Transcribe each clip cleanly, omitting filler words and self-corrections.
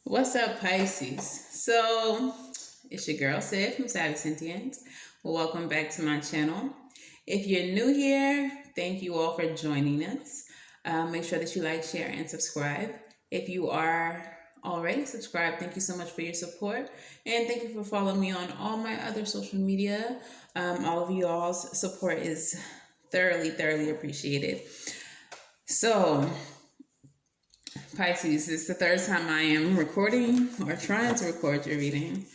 What's up, Pisces? So, it's your girl Savy from Savy Sentient. Welcome back to my channel. If you're new here, thank you all for joining us. Make sure that you like, share, and subscribe. If you are already subscribed, thank you so much for your support. And thank you for following me on all my other social media. All of you all's support is thoroughly appreciated. So, Pisces, it's the third time I am recording or trying to record your reading.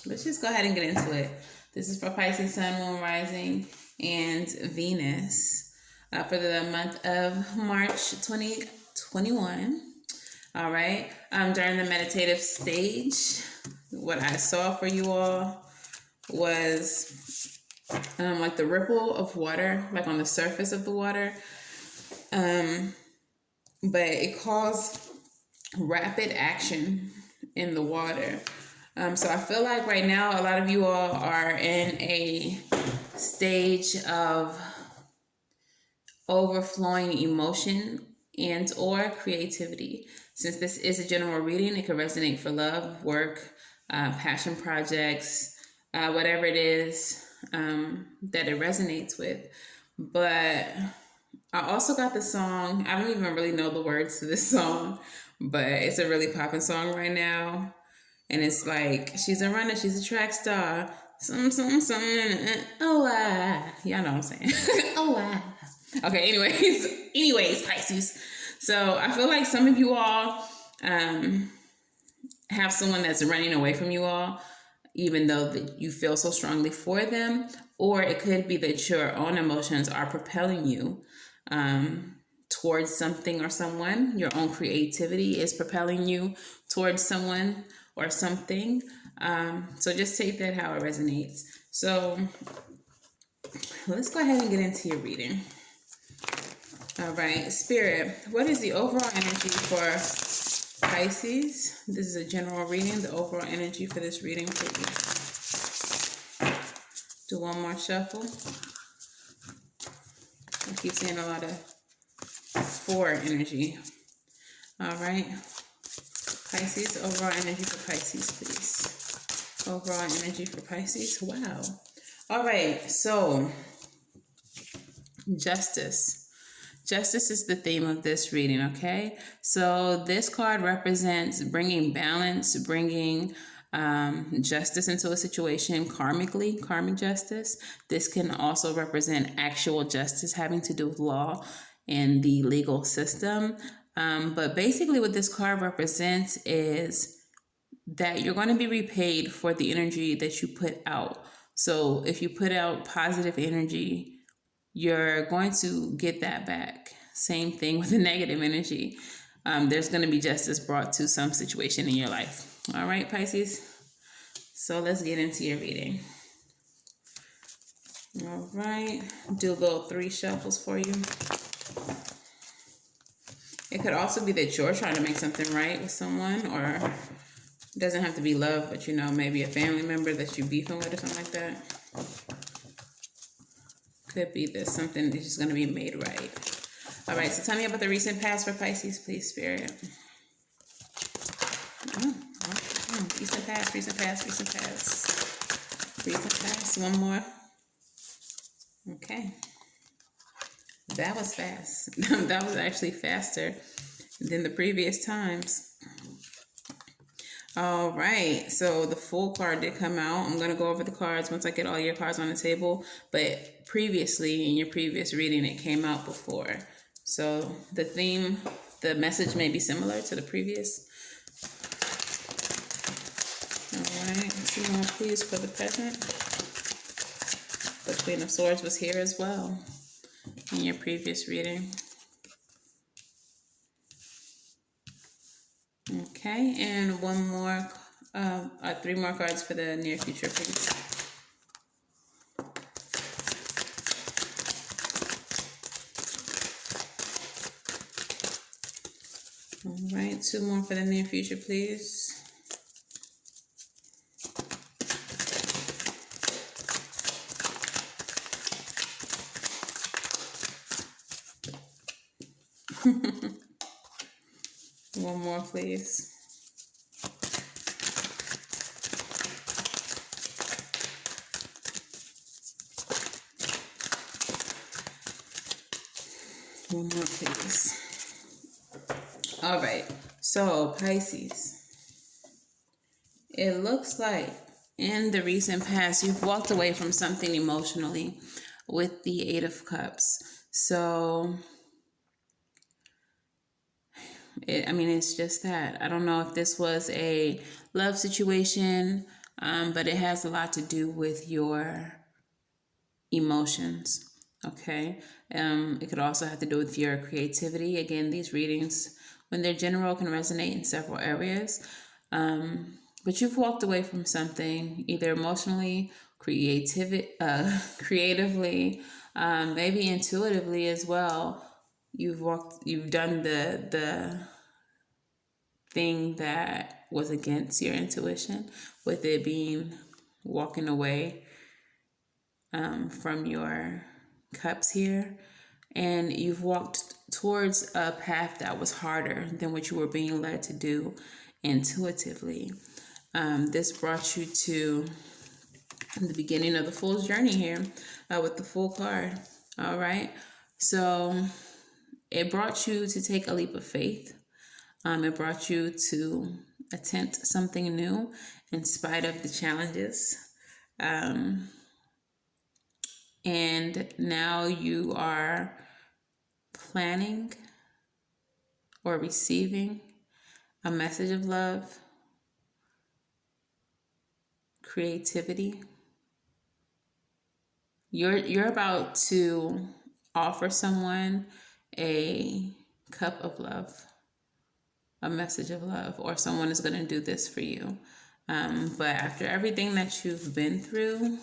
Let's just go ahead and get into it. This is for Pisces, Sun, Moon, Rising, and Venus for the month of March 2021. All right. During the meditative stage, what I saw for you all was like the ripple of water, like on the surface of the water. But it caused rapid action in the water. So I feel like right now a lot of you all are in a stage of overflowing emotion and or creativity. Since this is a general reading, it could resonate for love, work, passion projects, whatever it is that it resonates with. But I also got the song. I don't even really know the words to this song, but it's a really popping song right now. And it's like, she's a runner, she's a track star. Something. Oh, y'all know what I'm saying. Oh, okay, anyways, Pisces. So I feel like some of you all have someone that's running away from you all, even though that you feel so strongly for them. Or it could be that your own emotions are propelling you towards something or someone. Your own creativity is propelling you towards someone or something. So just take that how it resonates. So let's go ahead and get into your reading. All right, Spirit, what is the overall energy for Pisces? This is a general reading. The overall energy for this reading, please. Do one more shuffle. I keep seeing a lot of 4 energy. All right. Pisces, overall energy for Pisces, please. Overall energy for Pisces. Wow. All right. So, justice. Justice is the theme of this reading, okay? So, this card represents bringing balance, bringing justice into a situation karmically, karmic justice. This can also represent actual justice having to do with law and the legal system. But basically what this card represents is that you're going to be repaid for the energy that you put out. So if you put out positive energy, you're going to get that back. Same thing with the negative energy. There's going to be justice brought to some situation in your life. All right, Pisces? So let's get into your reading. All right. Do a little 3 shuffles for you. It could also be that you're trying to make something right with someone, or it doesn't have to be love, but you know, maybe a family member that you're beefing with or something like that. Could be that something is just going to be made right. All right, so tell me about the recent past for Pisces, please, Spirit. Recent past. One more. Okay. That was fast. That was actually faster than the previous times. All right. So the full card did come out. I'm going to go over the cards once I get all your cards on the table. But previously, in your previous reading, it came out before. So the theme, the message may be similar to the previous. All right. 2 more, please, for the present. The Queen of Swords was here as well in your previous reading. Okay, and 1 more, 3 more cards for the near future, please. All right, 2 more for the near future, please. One more, please. One more, please. All right. So, Pisces. It looks like in the recent past, you've walked away from something emotionally with the Eight of Cups. So, it's just that. I don't know if this was a love situation, but it has a lot to do with your emotions. Okay. It could also have to do with your creativity. Again, these readings, when they're general, can resonate in several areas. But you've walked away from something either emotionally, creatively, maybe intuitively as well. You've done the thing that was against your intuition, with it being walking away from your cups here. And you've walked towards a path that was harder than what you were being led to do intuitively. This brought you to the beginning of the Fool's journey here with the Fool card. All right. So it brought you to take a leap of faith. It brought you to attempt something new in spite of the challenges. And now you are planning or receiving a message of love, creativity. You're about to offer someone a cup of love, a message of love, or someone is going to do this for you. But after everything that you've been through,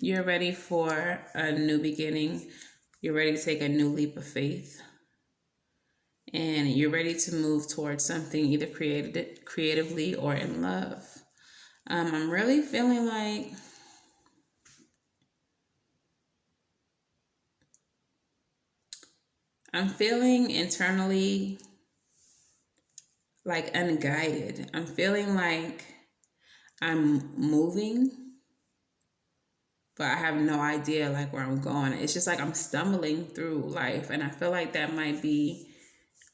you're ready for a new beginning. You're ready to take a new leap of faith. And you're ready to move towards something either creatively or in love. I'm really feeling like I'm feeling internally like unguided. I'm feeling like I'm moving, but I have no idea like where I'm going. It's just like I'm stumbling through life, and I feel like that might be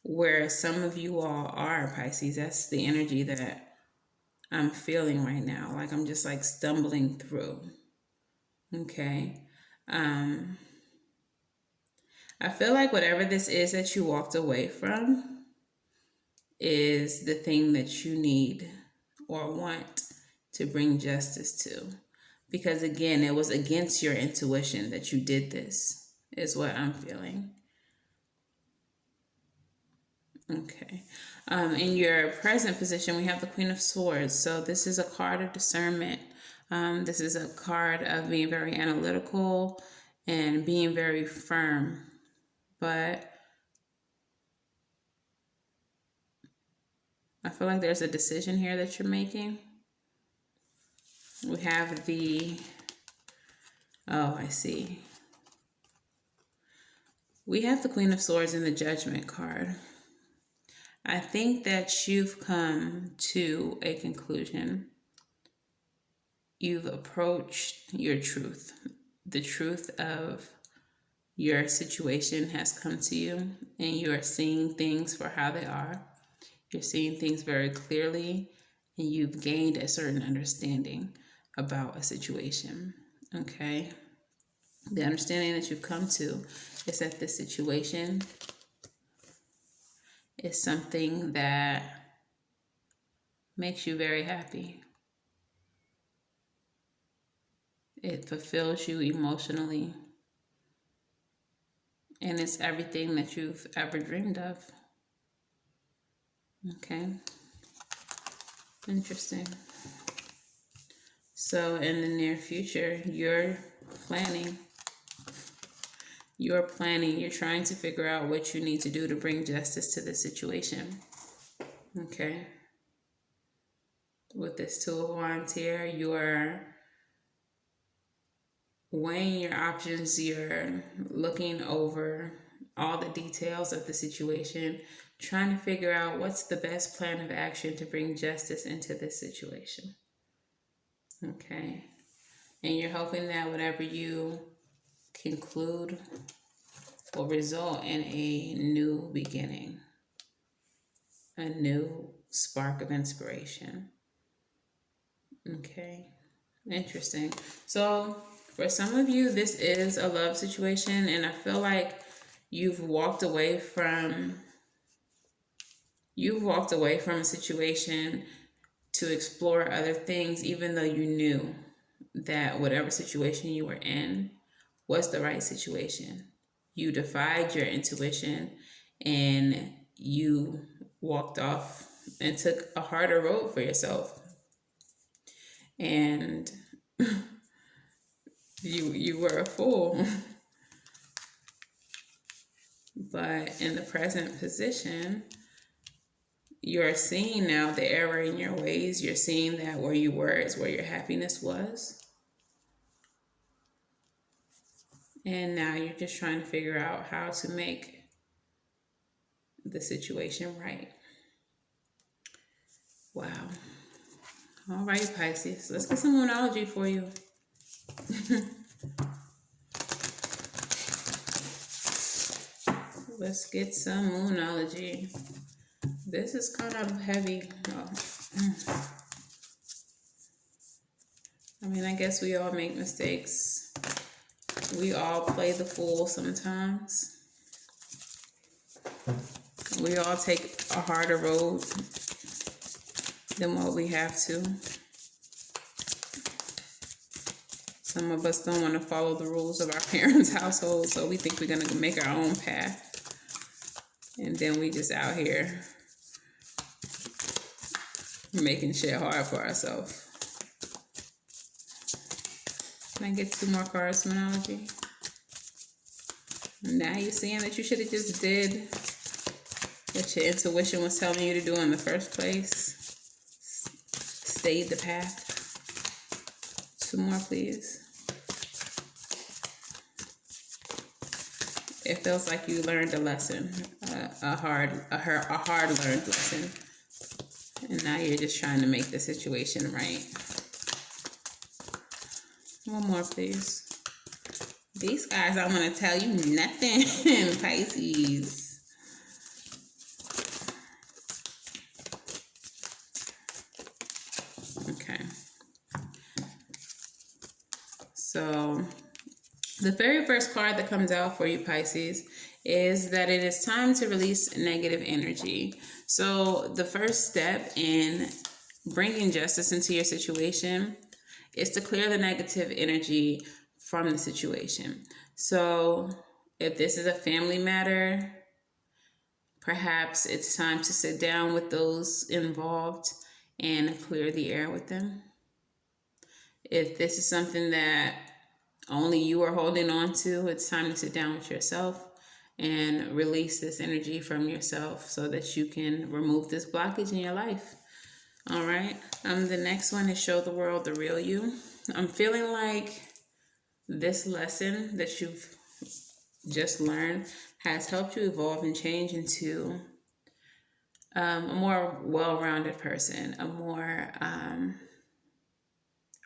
where some of you all are, Pisces. That's the energy that I'm feeling right now. Like I'm just like stumbling through. Okay. I feel like whatever this is that you walked away from is the thing that you need or want to bring justice to. Because again, it was against your intuition that you did this, is what I'm feeling. Okay. In your present position, we have the Queen of Swords. So this is a card of discernment. This is a card of being very analytical and being very firm. But I feel like there's a decision here that you're making. We have I see. We have the Queen of Swords in the Judgment card. I think that you've come to a conclusion. You've approached your truth. The truth of your situation has come to you, and you are seeing things for how they are. You're seeing things very clearly, and you've gained a certain understanding about a situation. Okay? The understanding that you've come to is that this situation is something that makes you very happy. It fulfills you emotionally. And it's everything that you've ever dreamed of. Okay. Interesting. So in the near future, you're planning. You're trying to figure out what you need to do to bring justice to the situation. Okay. With this Two of Wands here, you're weighing your options. You're looking over all the details of the situation, trying to figure out what's the best plan of action to bring justice into this situation. Okay. And you're hoping that whatever you conclude will result in a new beginning, a new spark of inspiration. Okay. Interesting. So for some of you, this is a love situation, and I feel like you've walked away from a situation to explore other things, even though you knew that whatever situation you were in was the right situation. You defied your intuition and you walked off and took a harder road for yourself. And you were a fool. But in the present position, you're seeing now the error in your ways. You're seeing that where you were is where your happiness was. And now you're just trying to figure out how to make the situation right. Wow. All right, Pisces. Let's get some moonology for you. Let's get some moonology. This is kind of heavy. Oh. I mean, I guess we all make mistakes. We all play the fool sometimes. We all take a harder road than what we have to. Some of us don't want to follow the rules of our parents' household, so we think we're going to make our own path. And then we just out here making shit hard for ourselves. Can I get 2 more cards, moonology? Now you're seeing that you should have just did what your intuition was telling you to do in the first place. Stayed the path. 2 more, please. It feels like you learned a lesson, a hard learned lesson, and now you're just trying to make the situation right. 1 more, please. These guys don't want to tell you nothing, Pisces. Okay. So the very first card that comes out for you, Pisces, is that it is time to release negative energy. So the first step in bringing justice into your situation is to clear the negative energy from the situation. So if this is a family matter, perhaps it's time to sit down with those involved and clear the air with them. If this is something that only you are holding on to, it's time to sit down with yourself and release this energy from yourself so that you can remove this blockage in your life. All right. The next one is show the world the real you. I'm feeling like this lesson that you've just learned has helped you evolve and change into a more well-rounded person, a more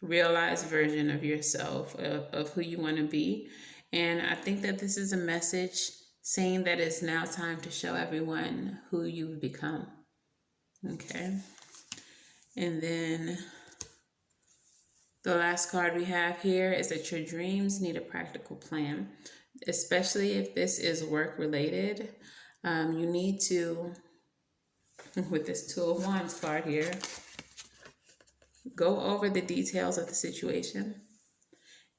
realized version of yourself, of who you want to be. And I think that this is a message saying that it's now time to show everyone who you've become. Okay. And then the last card we have here is that your dreams need a practical plan, especially if this is work related. You need to, with this 2 of Wands card here, go over the details of the situation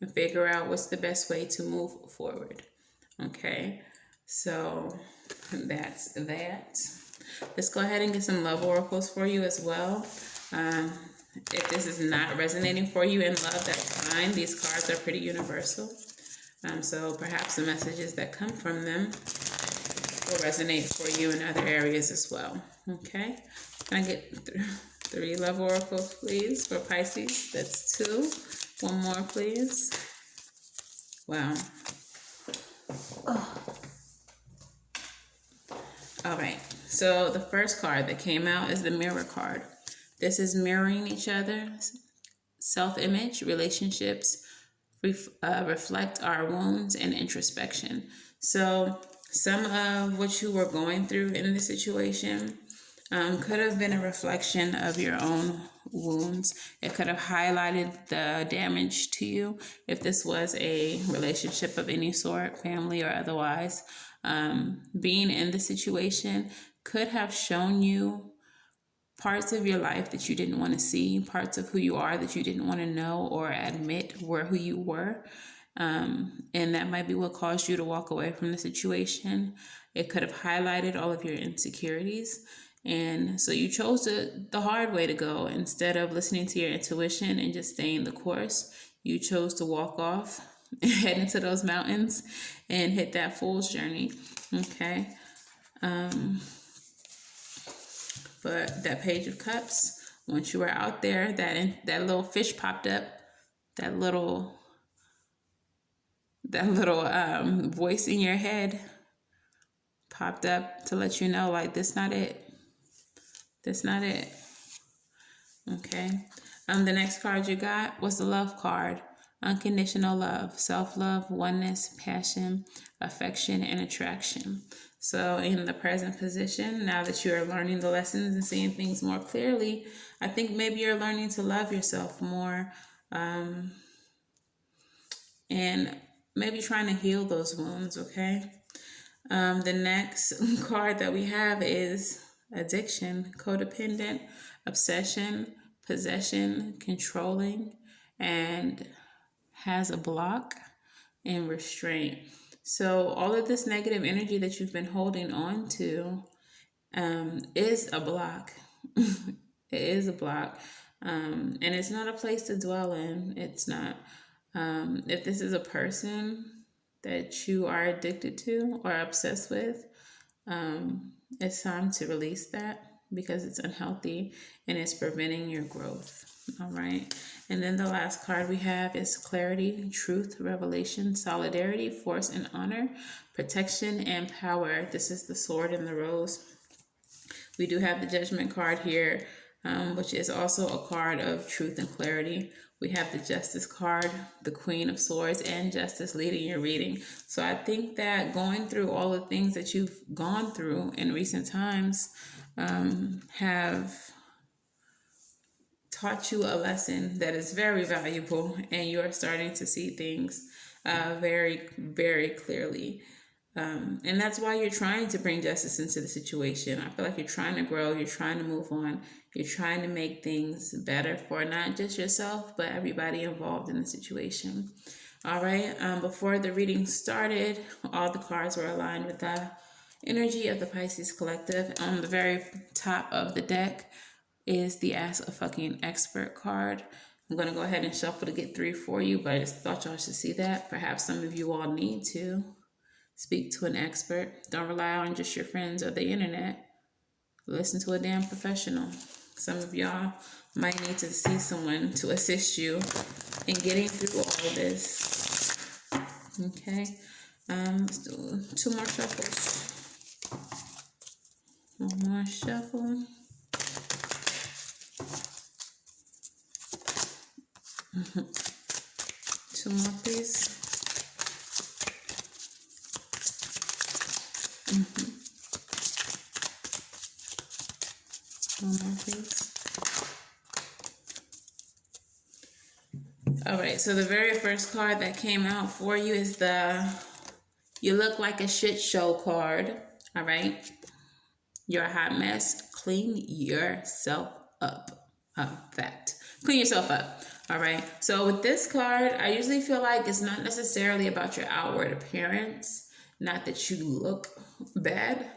and figure out what's the best way to move forward. Okay, so that's that. Let's go ahead and get some love oracles for you as well. If this is not resonating for you in love, that's fine. These cards are pretty universal. So perhaps the messages that come from them will resonate for you in other areas as well. Okay, can I get 3 love oracles, please, for Pisces? That's 2. 1 more, please. Wow. Oh. All right. So the first card that came out is the Mirror card. This is mirroring each other, self-image, relationships, reflect our wounds, and introspection. So some of what you were going through in this situation could have been a reflection of your own wounds. It could have highlighted the damage to you if this was a relationship of any sort, family or otherwise. Being in the situation could have shown you parts of your life that you didn't want to see, parts of who you are that you didn't want to know or admit were who you were. And that might be what caused you to walk away from the situation. It could have highlighted all of your insecurities. And so you chose the hard way to go. Instead of listening to your intuition and just staying the course, you chose to walk off, head into those mountains, and hit that fool's journey. Okay. But that Page of Cups, once you were out there, that little fish popped up, that little voice in your head popped up to let you know, like, this not it. That's not it. Okay. The next card you got was the Love card. Unconditional love, self-love, oneness, passion, affection, and attraction. So in the present position, now that you are learning the lessons and seeing things more clearly, I think maybe you're learning to love yourself more, and maybe trying to heal those wounds, okay? The next card that we have is addiction, codependent, obsession, possession, controlling, and has a block and restraint. So all of this negative energy that you've been holding on to is a block. It is a block. And it's not a place to dwell in. It's not. If this is a person that you are addicted to or obsessed with, it's time to release that because it's unhealthy and it's preventing your growth. All right. And then the last card we have is clarity, truth, revelation, solidarity, force and honor, protection and power. This is the Sword and the Rose. We do have the Judgment card here, which is also a card of truth and clarity. We have the Justice card, the Queen of Swords, and Justice leading your reading. So I think that going through all the things that you've gone through in recent times have taught you a lesson that is very valuable, and you are starting to see things very, very clearly. And that's why you're trying to bring justice into the situation. I feel like you're trying to grow, you're trying to move on, you're trying to make things better for not just yourself, but everybody involved in the situation. All right, before the reading started, all the cards were aligned with the energy of the Pisces collective. On the very top of the deck is the Ask a Fucking Expert card. I'm going to go ahead and shuffle to get 3 for you, but I just thought y'all should see that. Perhaps some of you all need to speak to an expert. Don't rely on just your friends or the internet. Listen to a damn professional. Some of y'all might need to see someone to assist you in getting through all of this. Okay. Let's do 2 more shuffles. 1 more shuffle. Two more, please. One more, please. All right, so the very first card that came out for you is the You Look Like a Shit Show card. All right. You're a hot mess. Clean yourself up. Fact. Clean yourself up. All right. So with this card, I usually feel like it's not necessarily about your outward appearance. Not that you look bad,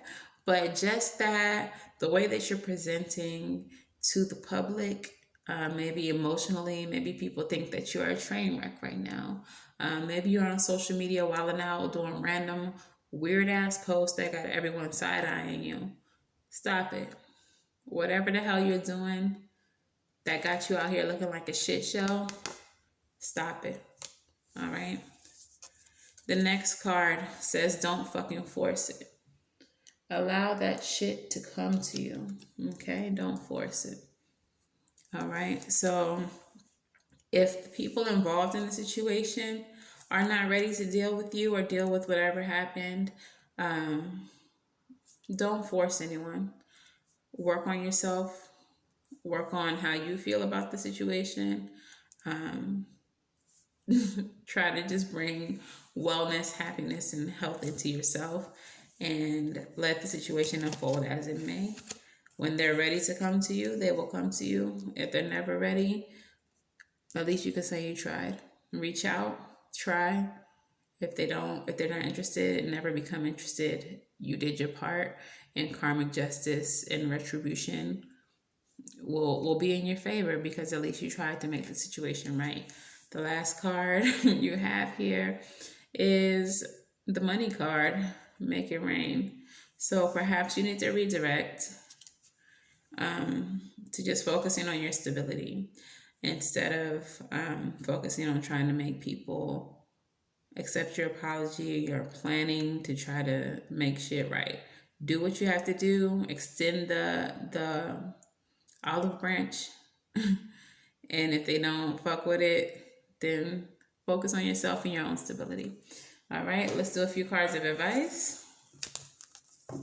but just that the way that you're presenting to the public, maybe emotionally, maybe people think that you're a train wreck right now. Maybe you're on social media wilding out, doing random weird ass posts that got everyone side eyeing you. Stop it. Whatever the hell you're doing that got you out here looking like a shit show, stop it. All right. The next card says, don't fucking force it. Allow that shit to come to you. Okay? Don't force it. All right? So if the people involved in the situation are not ready to deal with you or deal with whatever happened, don't force anyone. Work on yourself. Work on how you feel about the situation. Um, try to just bring wellness, happiness, and health into yourself and let the situation unfold as it may. When they're ready to come to you, they will come to you. If they're never ready, at least you can say you tried. Reach out, try. If they're not interested and never become interested, you did your part, and karmic justice and retribution will be in your favor because at least you tried to make the situation right. The last card you have here is the money card, make it rain. So perhaps you need to redirect to just focusing on your stability instead of focusing on trying to make people accept your apology or planning to try to make shit right. Do what you have to do. Extend the olive branch. And if they don't fuck with it, then focus on yourself and your own stability. All right, let's do a few cards of advice. All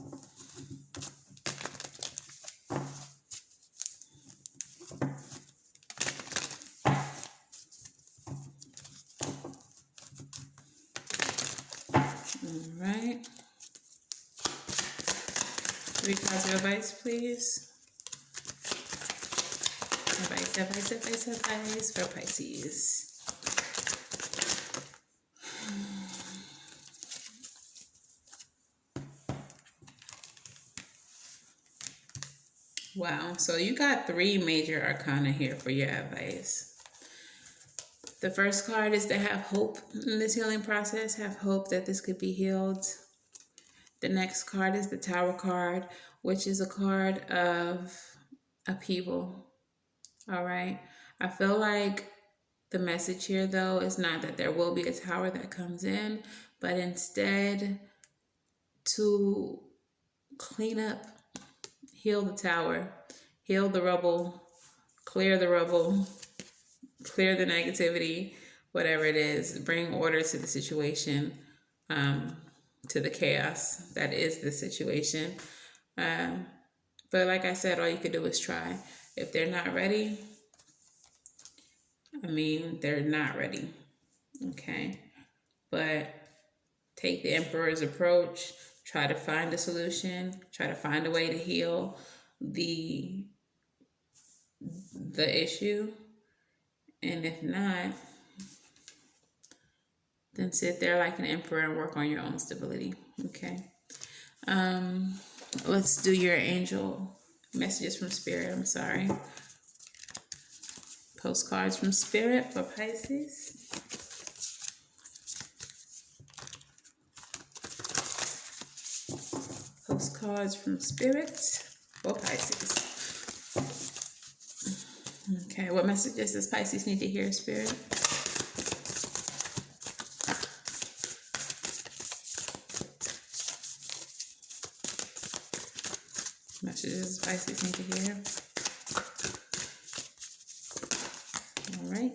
right. 3 cards of advice, please. Advice for Pisces. Wow, so you got 3 major arcana here for your advice. The first card is to have hope in this healing process, have hope that this could be healed. The next card is the Tower card, which is a card of upheaval. All right. I feel like the message here, though, is not that there will be a tower that comes in, but instead to clean up, heal the tower, heal the rubble, clear the rubble, clear the negativity, whatever it is, bring order to the situation, to the chaos that is the situation. But like I said, all you could do is try. If they're not ready, they're not ready. Okay. But take the Emperor's approach. Try to find a solution. Try to find a way to heal the issue. And if not, then sit there like an emperor and work on your own stability. Okay. Let's do your angel messages from Spirit. I'm sorry. Postcards from Spirit for Pisces. Postcards from Spirit for Pisces. Okay, what messages does Pisces need to hear, Spirit? Messages Pisces need to hear. All right.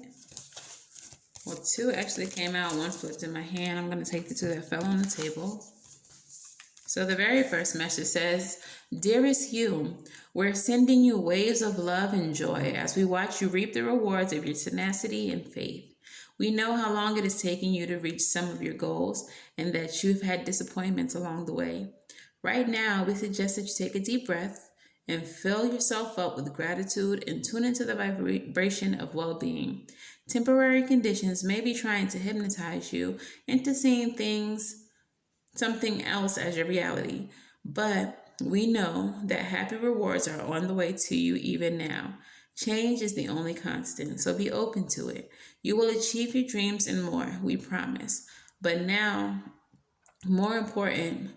Well, 2 actually came out. 1 flipped in my hand. I'm going to take the 2 that fell on the table. So the very first message says, "Dearest you, we're sending you waves of love and joy as we watch you reap the rewards of your tenacity and faith. We know how long it has taken you to reach some of your goals and that you've had disappointments along the way. Right now, we suggest that you take a deep breath and fill yourself up with gratitude and tune into the vibration of well-being. Temporary conditions may be trying to hypnotize you into seeing something else as your reality, but we know that happy rewards are on the way to you even now. Change is the only constant, so be open to it. You will achieve your dreams and more, we promise. But now, more important,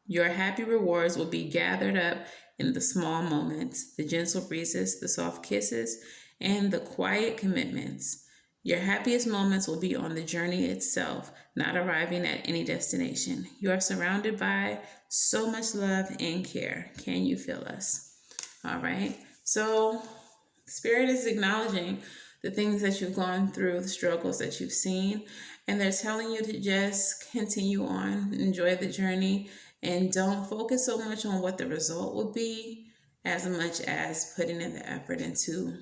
your happy rewards will be gathered up in the small moments, the gentle breezes, the soft kisses, and the quiet commitments. Your happiest moments will be on the journey itself, not arriving at any destination. You are surrounded by so much love and care. Can you feel us? All right. So, Spirit is acknowledging the things that you've gone through, the struggles that you've seen, and they're telling you to just continue on, enjoy the journey, and don't focus so much on what the result will be as much as putting in the effort into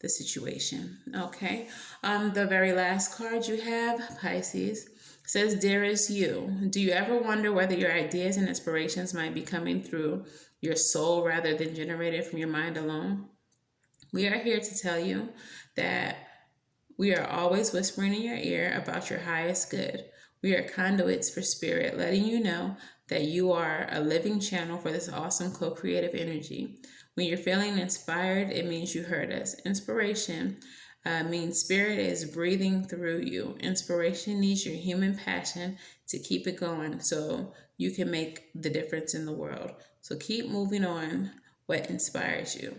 the situation. Okay. The very last card you have, Pisces, says, Dearest you, do you ever wonder whether your ideas and inspirations might be coming through your soul rather than generated from your mind alone? We are here to tell you that we are always whispering in your ear about your highest good. We are conduits for spirit, letting you know that you are a living channel for this awesome co-creative energy. When you're feeling inspired, it means you heard us. Inspiration means spirit is breathing through you. Inspiration needs your human passion to keep it going so you can make the difference in the world. So keep moving on what inspires you.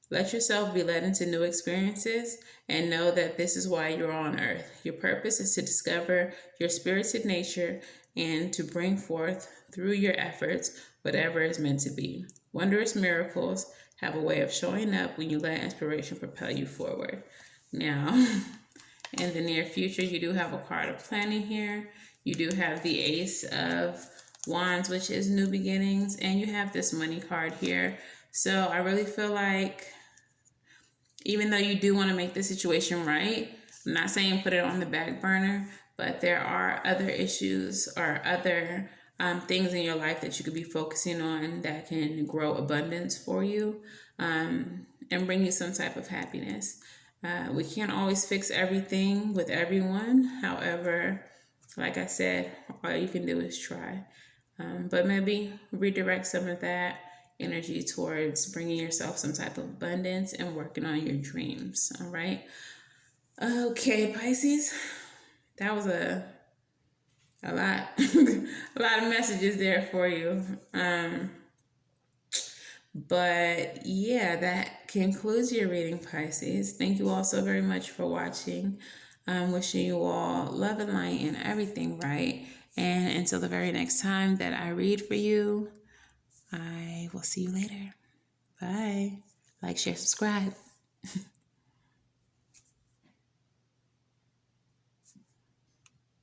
Let yourself be led into new experiences and know that this is why you're on earth. Your purpose is to discover your spirited nature and to bring forth through your efforts whatever is meant to be. Wondrous miracles have a way of showing up when you let inspiration propel you forward. Now, in the near future, you do have a card of planning here. You do have the Ace of Wands, which is new beginnings, and you have this money card here. So I really feel like even though you do want to make the situation right, I'm not saying put it on the back burner, but there are other issues or other things in your life that you could be focusing on that can grow abundance for you and bring you some type of happiness. We can't always fix everything with everyone. However, like I said, all you can do is try. But maybe redirect some of that energy towards bringing yourself some type of abundance and working on your dreams. All right. Okay, Pisces. That was a lot, a lot of messages there for you. But yeah, that concludes your reading, Pisces. Thank you all so very much for watching. Wishing you all love and light and everything right. And until the very next time that I read for you, I will see you later. Bye. Like, share, subscribe.